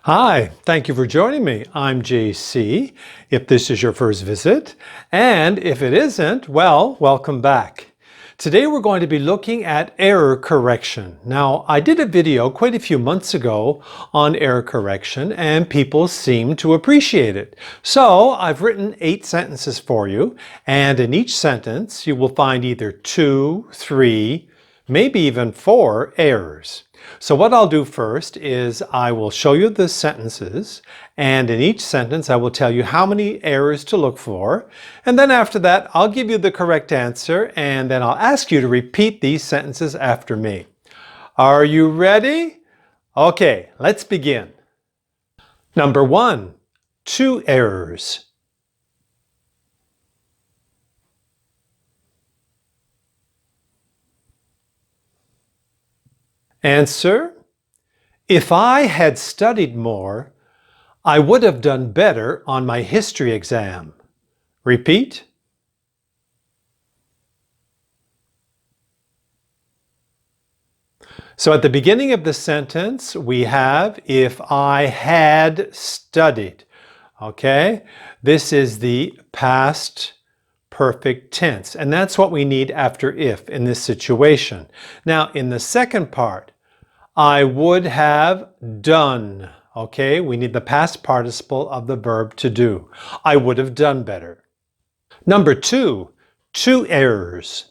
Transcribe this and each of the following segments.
Hi, thank you for joining me. I'm JC, if this is your first visit, and if it isn't, well, welcome back. Today we're going to be looking at error correction. Now, I did a video quite a few months ago on error correction, and people seemed to appreciate it. So I've written 8 sentences for you, and in each sentence you will find either 2, 3, maybe even 4 errors. So what I'll do first is I will show you the sentences, and in each sentence I will tell you how many errors to look for, and then after that I'll give you the correct answer, and then I'll ask you to repeat these sentences after me. Are you ready? Okay, let's begin. Number 1, 2 errors. Answer: if I had studied more, I would have done better on my history exam. Repeat. So at the beginning of the sentence, we have if I had studied. Okay? This is the past perfect tense, and that's what we need after if in this situation. Now, in the second part, I would have done. Okay, we need the past participle of the verb to do. I would have done better. Number 2, 2 errors.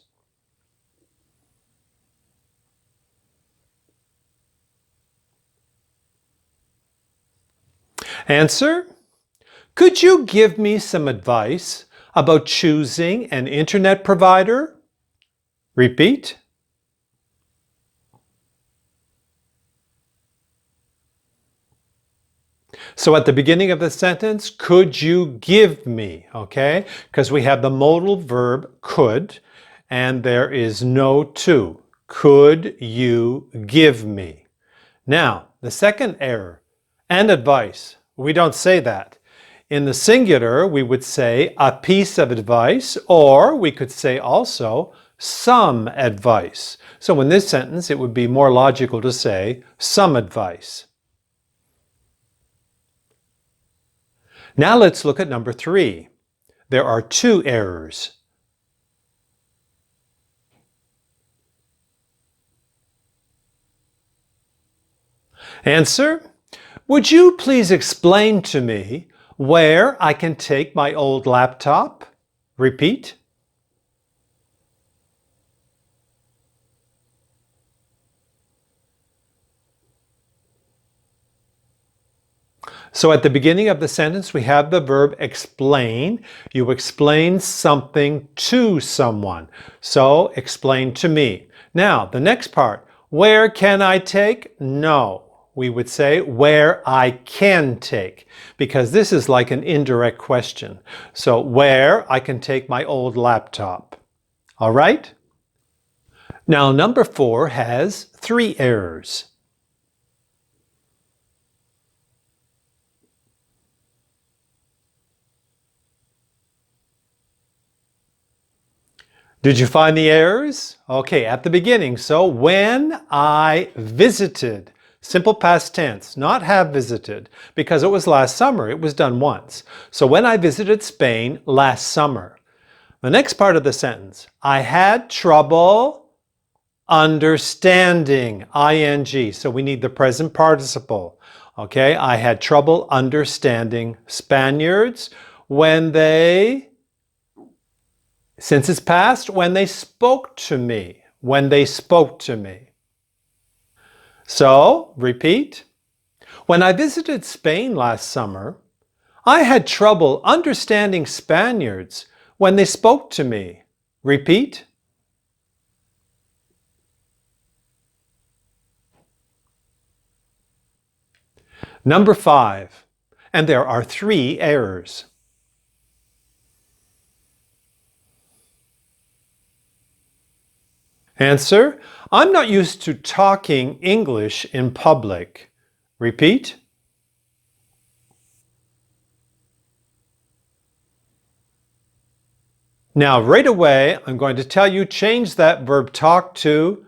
Answer: could you give me some advice about choosing an internet provider? Repeat. So at the beginning of the sentence, could you give me, okay? Because we have the modal verb could, and there is no to. Could you give me? Now, the second error, and advice. We don't say that. In the singular, we would say a piece of advice, or we could say also some advice. So in this sentence, it would be more logical to say some advice. Now let's look at number 3. There are 2 errors. Answer: would you please explain to me where I can take my old laptop? Repeat. So at the beginning of the sentence, we have the verb explain. You explain something to someone. So explain to me. Now, the next part, where can I take? No. We would say where I can take, because this is like an indirect question. So where I can take my old laptop. All right? Now, number 4 has 3 errors. Did you find the errors? Okay, at the beginning. So when I visited, simple past tense, not have visited, because it was last summer. It was done once. So when I visited Spain last summer. The next part of the sentence, I had trouble understanding, ing. So we need the present participle. Okay, I had trouble understanding Spaniards when they, since it's past, when they spoke to me. When they spoke to me. So, repeat. When I visited Spain last summer, I had trouble understanding Spaniards when they spoke to me. Repeat. Number 5, and there are 3 errors. Answer: I'm not used to talking English in public. Repeat. Now, right away, I'm going to tell you change that verb talk to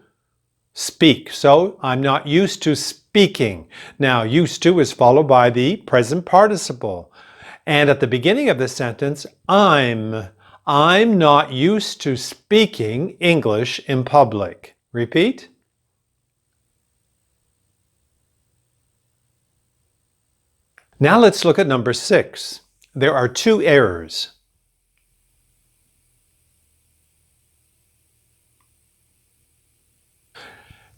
speak. So I'm not used to speaking. Now, used to is followed by the present participle. And at the beginning of the sentence, I'm not used to speaking English in public. Repeat. Now let's look at number 6. There are 2 errors.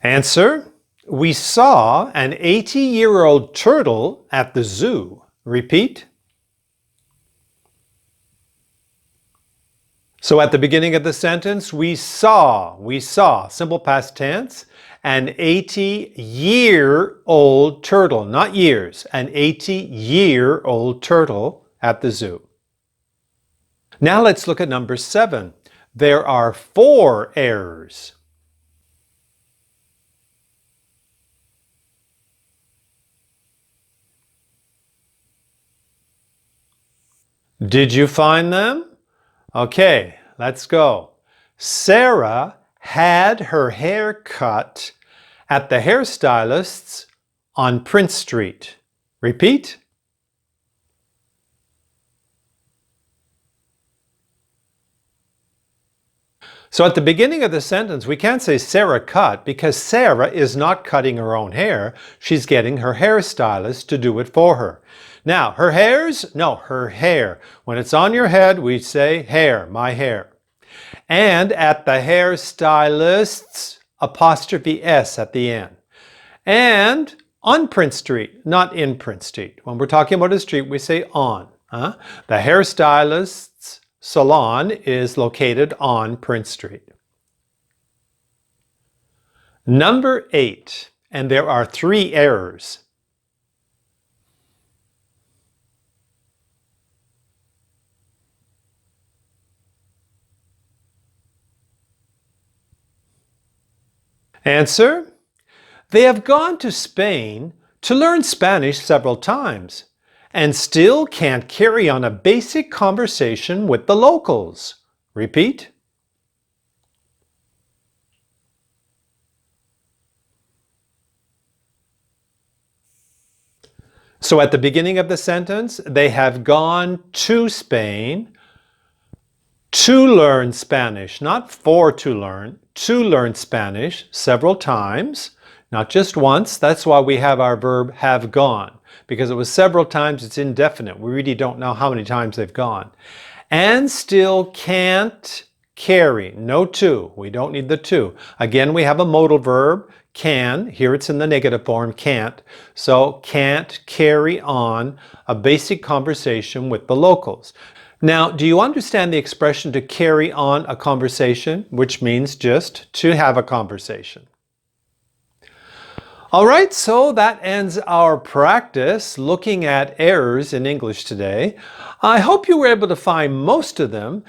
Answer: we saw an 80-year-old turtle at the zoo. Repeat. So at the beginning of the sentence, we saw, simple past tense, an 80-year-old turtle, not years, an 80-year-old turtle at the zoo. Now let's look at number 7. There are 4 errors. Did you find them? Okay, let's go. Sarah had her hair cut at the hairstylist's on Prince Street. Repeat. So at the beginning of the sentence, we can't say Sarah cut because Sarah is not cutting her own hair. She's getting her hairstylist to do it for her. Now, her hairs? No, her hair. When it's on your head, we say hair, my hair. And at the hairstylist's, apostrophe S at the end. And on Prince Street, not in Prince Street. When we're talking about a street, we say on. The hairstylist's salon is located on Prince Street. Number 8, and there are 3 errors. Answer: they have gone to Spain to learn Spanish several times and still can't carry on a basic conversation with the locals. Repeat. So at the beginning of the sentence, they have gone to Spain to learn Spanish, not for to learn Spanish several times, not just once. That's why we have our verb have gone, because it was several times. It's indefinite. We really don't know how many times they've gone. And still can't carry. No to. We don't need the to. Again, we have a modal verb, can. Here it's in the negative form, can't. So can't carry on a basic conversation with the locals. Now, do you understand the expression to carry on a conversation, which means just to have a conversation? All right, so that ends our practice looking at errors in English today. I hope you were able to find most of them.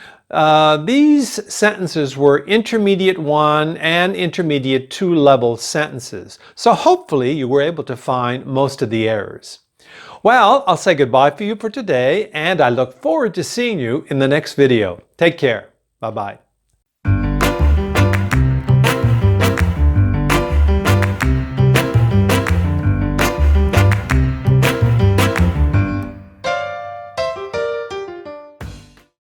These sentences were intermediate 1 and intermediate 2 level sentences. So hopefully you were able to find most of the errors. Well, I'll say goodbye for you for today, and I look forward to seeing you in the next video. Take care. Bye-bye.